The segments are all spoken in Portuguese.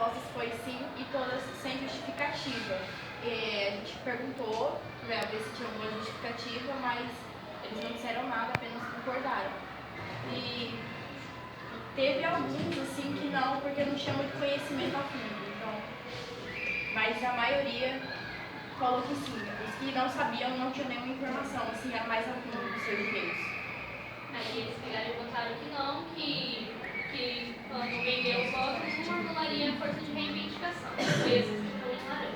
respostas foi sim e todas sem justificativa. A gente perguntou para ver se tinha alguma justificativa, mas eles não disseram nada, apenas concordaram. E teve alguns assim que não, porque não tinha muito conhecimento a fundo. Então, mas a maioria falou que sim. Os que não sabiam não tinham nenhuma informação assim, a mais a fundo dos seus direitos. Aí eles pegaram e votaram que não, que quando vendeu os votos não anularia a força de reivindicação. Foi esse que ficou em laranja.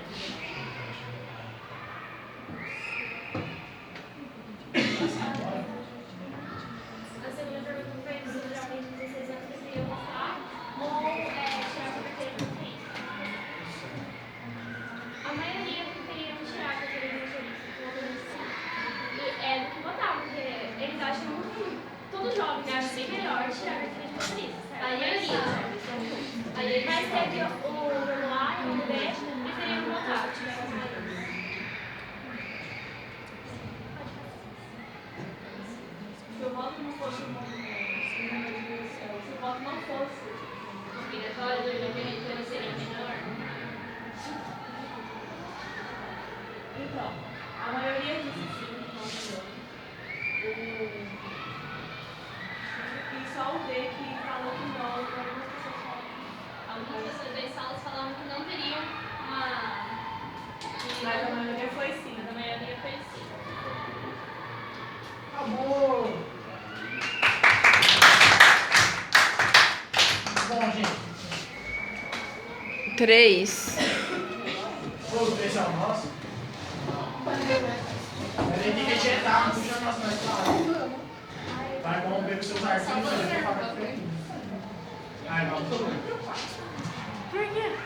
A segunda pergunta foi se os jovens de 16 anos deveriam votar ou tirar a carteira de motorista. A maioria preferiram tirar a carteira de motorista do que votar, porque eles acham que todo jovem acha bem melhor tirar a carteira de motorista. A maioria. Mas teve o A e o B preferiram votar. Se o voto não fosse um movimento, se o voto não fosse Obrigatório do independente seria menor. então, a maioria disse sim, e só o D que falou que não, algumas pessoas falam que Algumas pessoas das salas falavam que não teriam uma. mas a maioria foi sim. Mas a maioria foi sim. Acabou! Bom, gente. 3. Pô, esse é o nosso? Peraí, tem que editar, não puxa nosso mais claro. Vai corromper com seus arquivos, você vai pagar por aqui. Ai, não, tô doido. Por quê?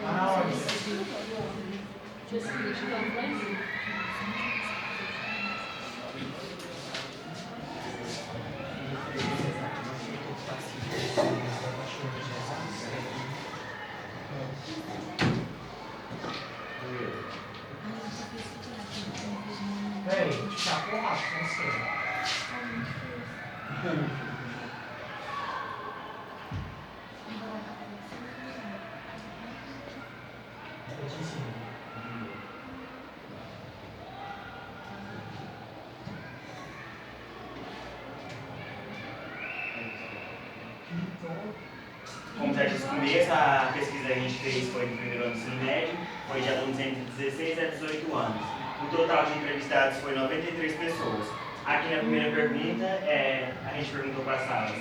Tá na hora. Peraí, te chapou rápido, não sei. Como já disse no começo, a pesquisa que a gente fez foi no primeiro ano do ensino médio, foi de alunos entre 16 a 18 anos. O total de entrevistados foi 93 pessoas. Aqui na primeira pergunta, a gente perguntou para as salas.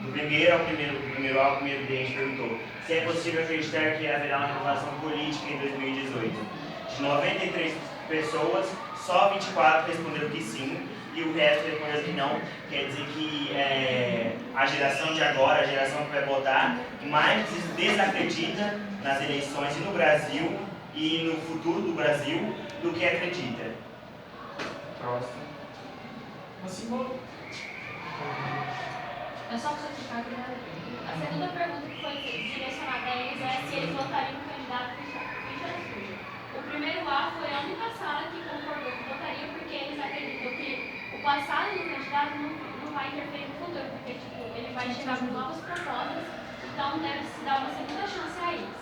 Do primeiro ao primeiro A ao primeiro B, a gente perguntou se é possível acreditar que haverá uma renovação política em 2018. De 93 pessoas, só 24 responderam que sim, e o resto respondeu que não. Quer dizer que a geração de agora, a geração que vai votar, mais desacredita nas eleições e no Brasil e no futuro do Brasil do que acredita. Próximo. É só para você ficar claro. A segunda pergunta que foi direcionada a eles é se eles votariam no candidato ficha suja. O primeiro A foi a única sala que concordou que votaria porque eles acreditam que o passado do candidato não vai interferir no futuro, porque tipo, ele vai chegar com novas propostas, então deve se dar uma segunda chance a eles.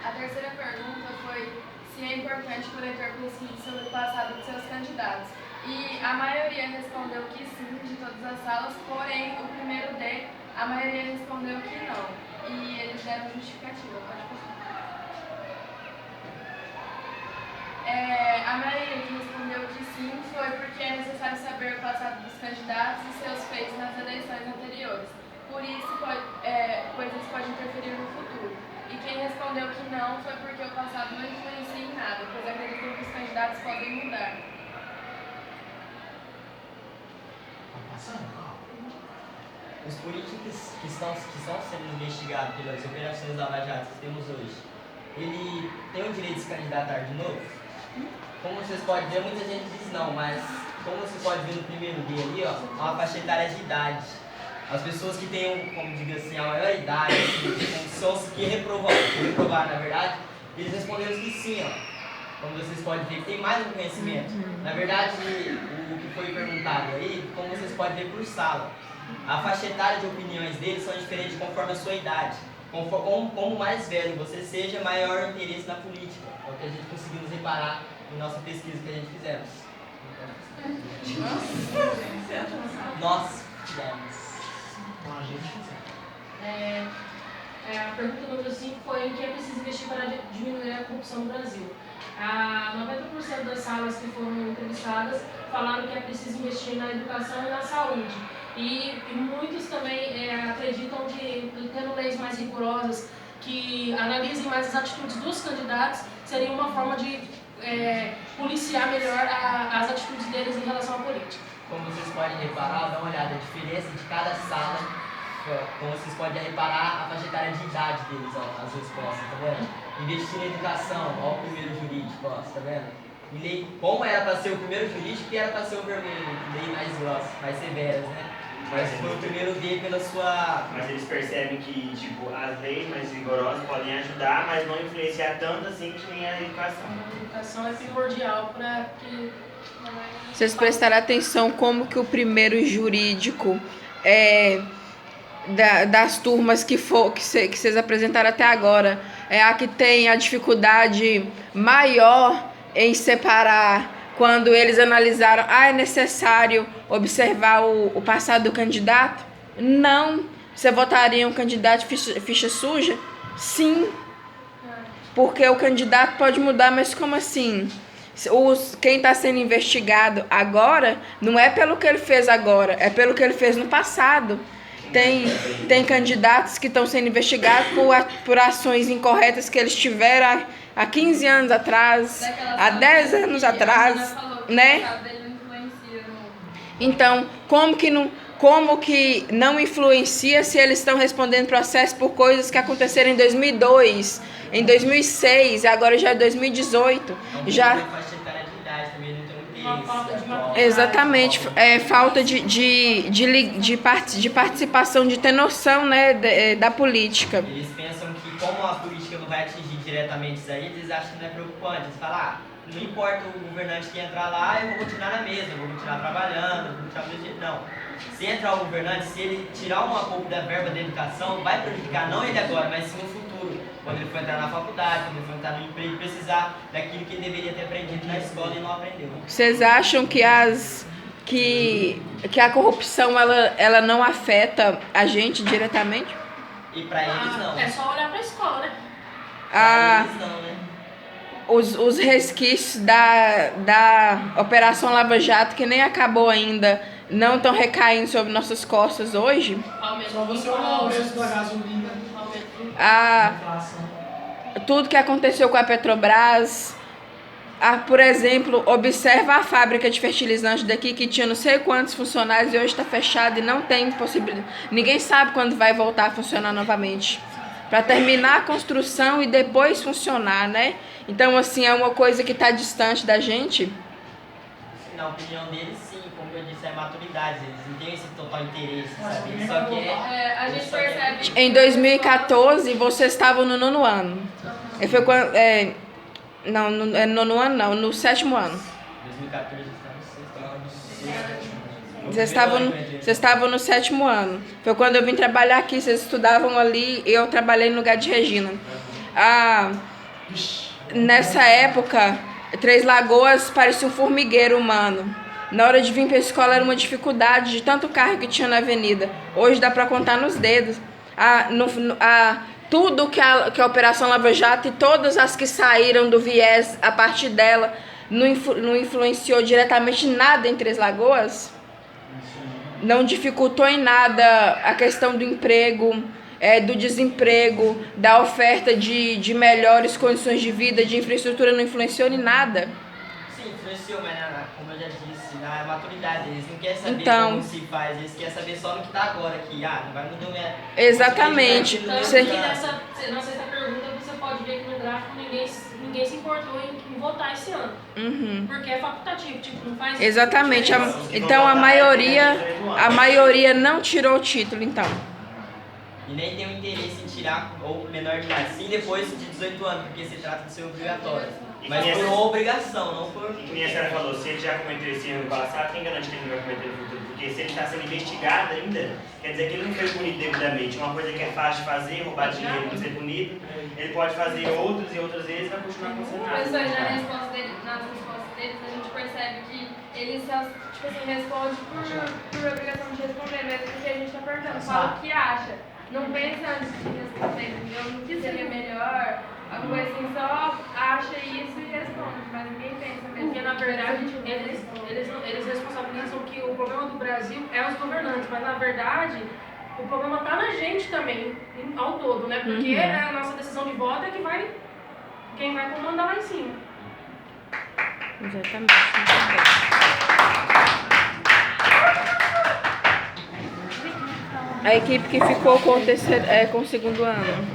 A terceira pergunta foi se é importante o eleitor pesquisar sobre o passado de seus candidatos. E a maioria respondeu que sim, de todas as salas, porém, o primeiro D, a maioria respondeu que não. E eles deram justificativa. Pode passar. A maioria que respondeu que sim foi porque é necessário saber o passado dos candidatos e seus feitos nas eleições anteriores. Por isso, pois isso pode interferir no futuro. E quem respondeu que não foi porque o passado não influencia em nada, pois acreditam que os candidatos podem mudar. Os políticos que estão sendo investigados pelas operações da Lava Jato que temos hoje, ele tem o direito de se candidatar de novo? Como vocês podem ver, muita gente diz não, mas como você pode ver no primeiro dia ali, ó, há uma faixa etária de idade. As pessoas que têm, como diga assim, a maior idade, que reprovaram, na verdade, Eles responderam que sim, ó. Como vocês podem ver, tem mais um conhecimento. Na verdade, o que foi perguntado aí, como vocês podem ver por sala, a faixa etária de opiniões deles são diferentes conforme a sua idade. Como mais velho você seja, maior o interesse na política. É o que a gente conseguimos reparar em nossa pesquisa que a gente fizemos. Nós fizemos. A pergunta número 5 foi: o que é preciso investir para diminuir a corrupção no Brasil? 90% das salas que foram entrevistadas falaram que é preciso investir na educação e na saúde. E muitos também acreditam que, tendo leis mais rigorosas, que analisem mais as atitudes dos candidatos, seria uma forma de policiar melhor as atitudes deles em relação à política. Como vocês podem reparar, dá uma olhada, a diferença de cada sala, como vocês podem reparar, a faixa etária de idade deles, ó, as respostas, tá vendo? Investir na educação, ó, o primeiro jurídico, ó, tá vendo? E lei, como era para ser o primeiro jurídico, e era para ser o vermelho, lei mais grossa, mais severas, né? Mas foi o primeiro D pela sua... Mas eles percebem que, tipo, as leis mais rigorosas podem ajudar, mas não influenciar tanto assim que nem a educação. A educação é primordial para que... Vocês prestaram atenção como que o primeiro jurídico das turmas que vocês apresentaram até agora é a que tem a dificuldade maior em separar quando eles analisaram, é necessário observar o passado do candidato? Não. Você votaria em um candidato ficha suja? Sim. Porque o candidato pode mudar, mas como assim? Quem está sendo investigado agora não é pelo que ele fez agora, é pelo que ele fez no passado. Tem candidatos que estão sendo investigados por ações incorretas que eles tiveram há 15 anos atrás, há 10 anos atrás, né? Então, como que não influencia se eles estão respondendo processo por coisas que aconteceram em 2002, em 2006, agora já é 2018, já... Exatamente, falta de participação, de ter noção, né, da política. Eles pensam que como a política não vai atingir diretamente isso aí, eles acham que não é preocupante. Eles falam, não importa o governante que entrar lá, eu vou continuar na mesma, eu vou continuar trabalhando, eu vou continuar do jeito. Não. Se entrar o governante, se ele tirar uma pouco da verba da educação, vai prejudicar não ele agora, mas sim no futuro. Quando ele for entrar na faculdade, quando ele for entrar no emprego, precisar daquilo que ele deveria ter aprendido na escola e não aprendeu. Vocês acham que a corrupção ela não afeta a gente diretamente? E pra eles não. É só olhar pra escola, né? Pra eles não, né? Os resquícios da Operação Lava Jato, que nem acabou ainda, não estão recaindo sobre nossas costas hoje? Só você olhar o preço da gasolina, tudo que aconteceu com a Petrobras, por exemplo, observa a fábrica de fertilizante daqui que tinha não sei quantos funcionários e hoje está fechada e não tem possibilidade. Ninguém sabe quando vai voltar a funcionar novamente. Para terminar a construção e depois funcionar, né? Então, assim, é uma coisa que está distante da gente. Na opinião deles, sim, como eu disse, é maturidade. Eles não têm esse total interesse, sabe? Eles só querem... A gente percebe... Em 2014, vocês estavam no 9º ano. Foi quando... Não, no 9º ano não, no 7º ano. 2014 Vocês estavam no 7º ano. Foi quando eu vim trabalhar aqui, vocês estudavam ali e eu trabalhei no lugar de Regina. Nessa época, Três Lagoas parecia um formigueiro humano. Na hora de vir para a escola era uma dificuldade de tanto carro que tinha na avenida. Hoje dá para contar nos dedos. Tudo que a Operação Lava Jato e todas as que saíram do viés a partir dela não influenciou diretamente nada em Três Lagoas? Não dificultou em nada a questão do emprego, do desemprego, da oferta de melhores condições de vida, de infraestrutura, não influenciou em nada? Sim, influenciou, mas como eu já disse, na maturidade, eles não querem saber então, como se faz, eles querem saber só no que está agora, que não vai mudar minha... Exatamente. Então, Você... na sexta pergunta você pode ver que no gráfico ninguém se importou em votar esse ano. Uhum. Porque é facultativo, tipo, não faz... Exatamente. Então a maioria não tirou o título, então. e nem tem um interesse em tirar ou menor de idade. Sim, depois de 18 anos, porque se trata de ser obrigatório. Mas por uma obrigação, não por... Como a senhora falou, se ele já cometeu esse erro no passado, quem garante que ele não vai cometer no futuro? Porque se ele está sendo investigado ainda, quer dizer que ele não foi punido devidamente. Uma coisa que é fácil de fazer, roubar dinheiro, não ser punido, ele pode fazer outras e outras vezes e vai continuar concentrado. Professor, nas respostas deles, a gente percebe que eles tipo assim, respondem por obrigação de responder, mesmo porque a gente está perguntando, fala o que acha. Não pensa antes de responder, entendeu? No que seria melhor, alguma coisa assim, só acha isso e responde, mas ninguém pensa mesmo. Porque, na verdade, eles responsabilizam que o problema do Brasil é os governantes, mas, na verdade, o problema está na gente também, ao todo, né? Porque a nossa decisão de voto é que quem vai comandar lá em cima. Exatamente. A equipe que ficou com o segundo ano.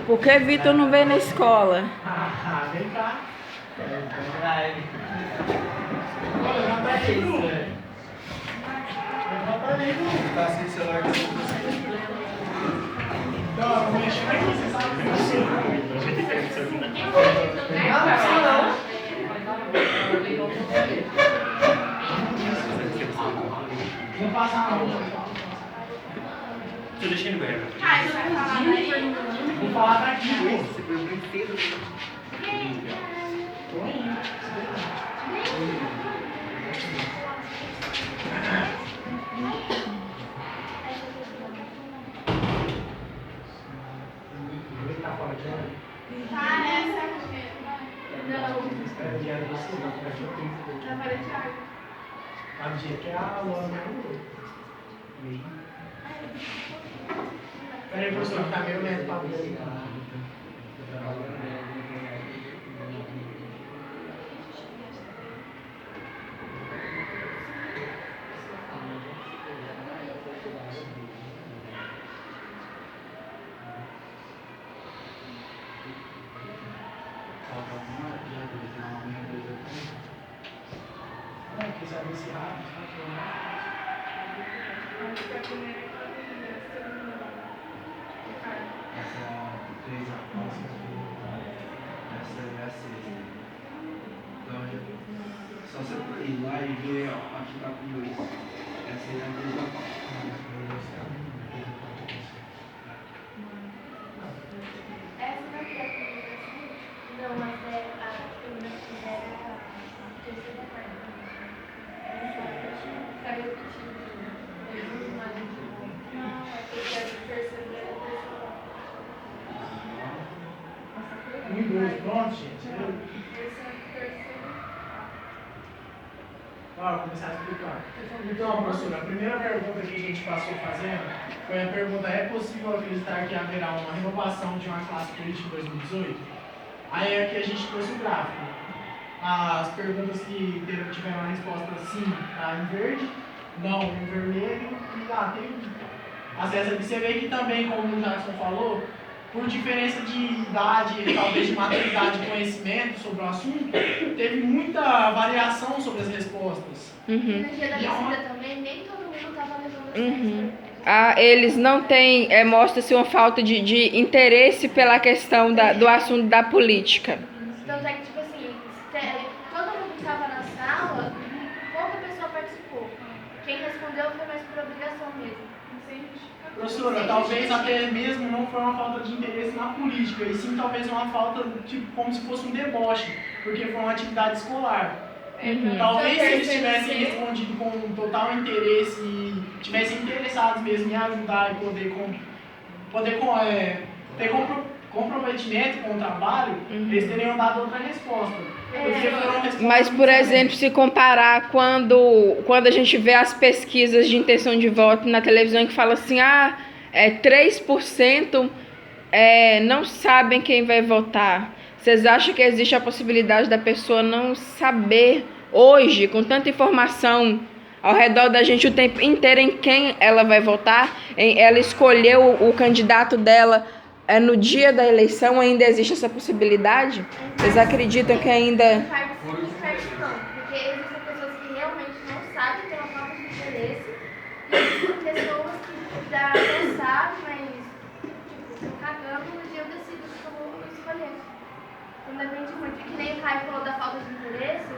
Por que Vitor não veio na escola? Vem cá. Tá sem celular de Então, vou mexer aqui, você sabe que vou passar a mão. Você deixa ele no banheiro. Vou falar daqui. Você foi o brinquedo. Ele tá fora de hora? Não, Espera o dia de você, não fica aqui. tá fora de água. Tá do dia que é a Luana Peraí, professor, que tá meio lento pra ver. Quem sabe esse rápido, Essa é a 3 após. Essa é a 6. Então, só você ir lá e ver a que tá com 2. Essa é a 3 após. Essa daqui é a primeira. Não, mas é a primeira a terceira parte. Tá repetido. Não, é porque a terceira é a terceira. 1 e 2, pronto, gente. Vou começar a explicar. Então, professora, a primeira pergunta que a gente passou fazendo foi a pergunta: é possível acreditar que haverá uma renovação de uma classe política em 2018? Aí aqui a gente trouxe o gráfico. As perguntas que tiveram a resposta sim, tá em verde, não em vermelho, e lá tem as dessas aqui. Você vê que também, como o Jackson falou, por diferença de idade, talvez de maturidade e conhecimento sobre o assunto, teve muita variação sobre as respostas. No dia da pesquisa também, nem todo mundo estava levando essa Eles não têm, mostra-se uma falta de interesse pela questão do assunto da política. Tanto é que, tipo assim, todo mundo que estava na sala, pouca pessoa participou. Quem respondeu foi mais por obrigação mesmo. Professora, talvez até mesmo não foi uma falta de interesse na política, e sim talvez uma falta, tipo, como se fosse um deboche, porque foi uma atividade escolar. Talvez se eles tivessem respondido com total interesse e tivessem interessados mesmo em ajudar e ter comprometimento com o trabalho, eles teriam dado outra resposta. Mas, por exemplo, se comparar quando a gente vê as pesquisas de intenção de voto na televisão que fala assim, 3% não sabem quem vai votar. Vocês acham que existe a possibilidade da pessoa não saber hoje, com tanta informação ao redor da gente o tempo inteiro, em quem ela vai votar? Ela escolheu o candidato dela no dia da eleição? Ainda existe essa possibilidade? Vocês acreditam que ainda... Não, porque existem pessoas que sabe, mas tipo, tô cagando no dia eu decido o que eu vou escolher. Então depende muito. E que nem o Caio falou da falta de interesse,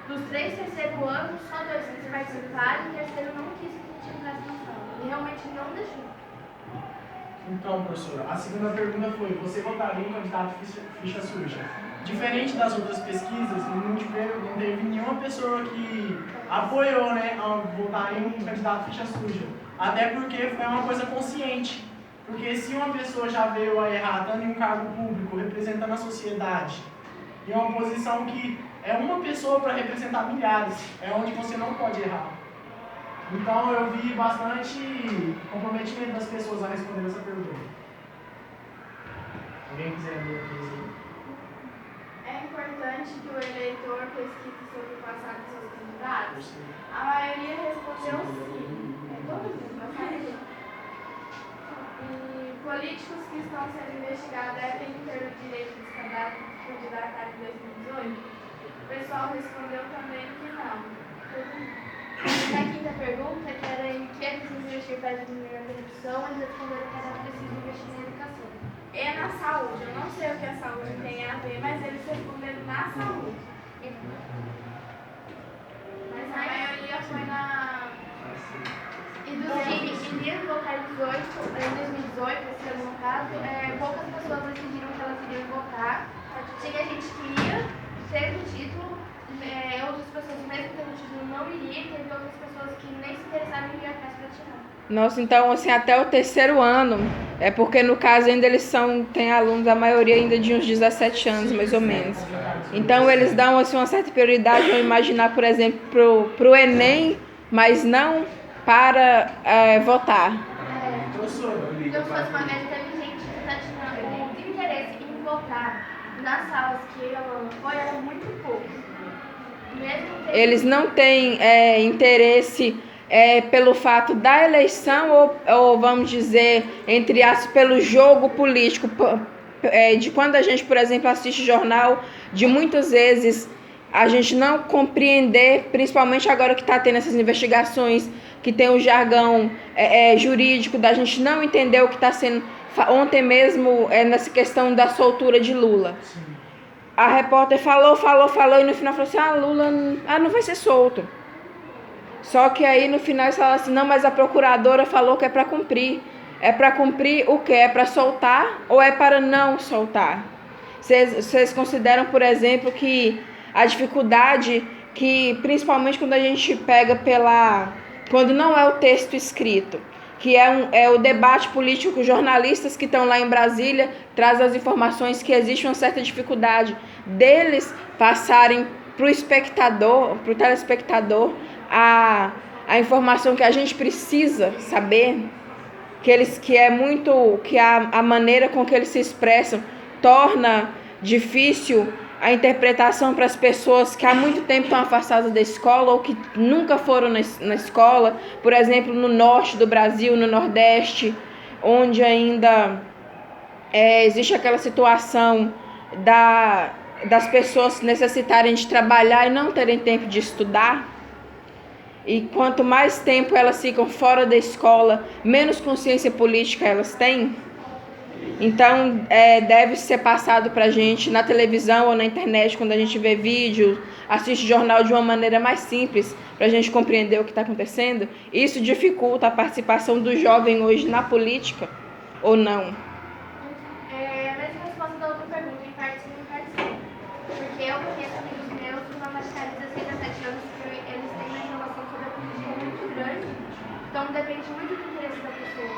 dos 3 terceiros anos, só 2 quis participar e o terceiro não quis que a gente entrasse na sala. Ele realmente não deixou. Então, professora, a segunda pergunta foi: você votaria em candidato ficha suja? Diferente das outras pesquisas, não teve nenhuma pessoa que apoiou, né, a votar em um candidato ficha suja. Até porque foi uma coisa consciente. Porque se uma pessoa já veio a errar, estando em um cargo público, representando a sociedade, em uma posição que é uma pessoa para representar milhares, é onde você não pode errar. Então eu vi bastante comprometimento das pessoas a responder essa pergunta. Alguém quiser ler aqui? É importante que o eleitor pesquise sobre o passado dos seus candidatos? A maioria respondeu sim. Todo mundo passaria. E políticos que estão sendo investigados devem ter o direito de se candidatar em 2018? O pessoal respondeu também que não. Todo mundo. Na quinta pergunta, que era em que é preciso investir para diminuir a corrupção, eles responderam que era preciso investir na educação. E na saúde. Eu não sei o que a saúde tem a ver, mas eles responderam na saúde. Mas a maioria foi na... E dos que iriam votar em 2018, esse ano no caso, poucas pessoas decidiram que elas iriam votar. Tinha gente que ia ter o título, outras pessoas mesmo tendo o título não iriam, e teve outras pessoas que nem se interessaram em ir atrás para tirar. Nossa, então assim, até o terceiro ano, é porque no caso ainda eles tem alunos, a maioria ainda de uns 17 anos, mais ou menos. Então eles dão assim uma certa prioridade, vão imaginar, por exemplo, pro Enem, mas não para votar. Então, se fosse uma média, teve gente que está tirando o interesse em votar nas salas que ela foi, era muito pouco. Eles não têm interesse pelo fato da eleição ou vamos dizer, entre aspas, pelo jogo político. De quando a gente, por exemplo, assiste jornal, de muitas vezes a gente não compreender, principalmente agora que está tendo essas investigações, que tem o jargão jurídico, da gente não entender o que está sendo. Ontem mesmo, nessa questão da soltura de Lula. Sim. A repórter falou, e no final falou assim, Lula não vai ser solto. Só que aí no final eles falaram assim, não, mas a procuradora falou que é para cumprir. É para cumprir o quê? É para soltar ou é para não soltar? Vocês consideram, por exemplo, que a dificuldade que, principalmente quando a gente pega quando não é o texto escrito, que é o debate político, os jornalistas que estão lá em Brasília trazem as informações, que existe uma certa dificuldade deles passarem para o espectador, para o telespectador, a informação que a gente precisa saber, que a maneira com que eles se expressam torna difícil a interpretação para as pessoas que há muito tempo estão afastadas da escola ou que nunca foram na escola, por exemplo, no norte do Brasil, no nordeste, onde ainda existe aquela situação das pessoas necessitarem de trabalhar e não terem tempo de estudar. E quanto mais tempo elas ficam fora da escola, menos consciência política elas têm. Então, deve ser passado para a gente na televisão ou na internet, quando a gente vê vídeo, assiste jornal de uma maneira mais simples, para a gente compreender o que está acontecendo. Isso dificulta a participação do jovem hoje na política ou não? A mesma resposta da outra pergunta, em parte sim, em parte sim. Porque eu conheço amigos meus que vão marcar 16 a 7 anos que eles têm uma informação sobre a política muito grande. Então, depende muito do interesse da pessoa.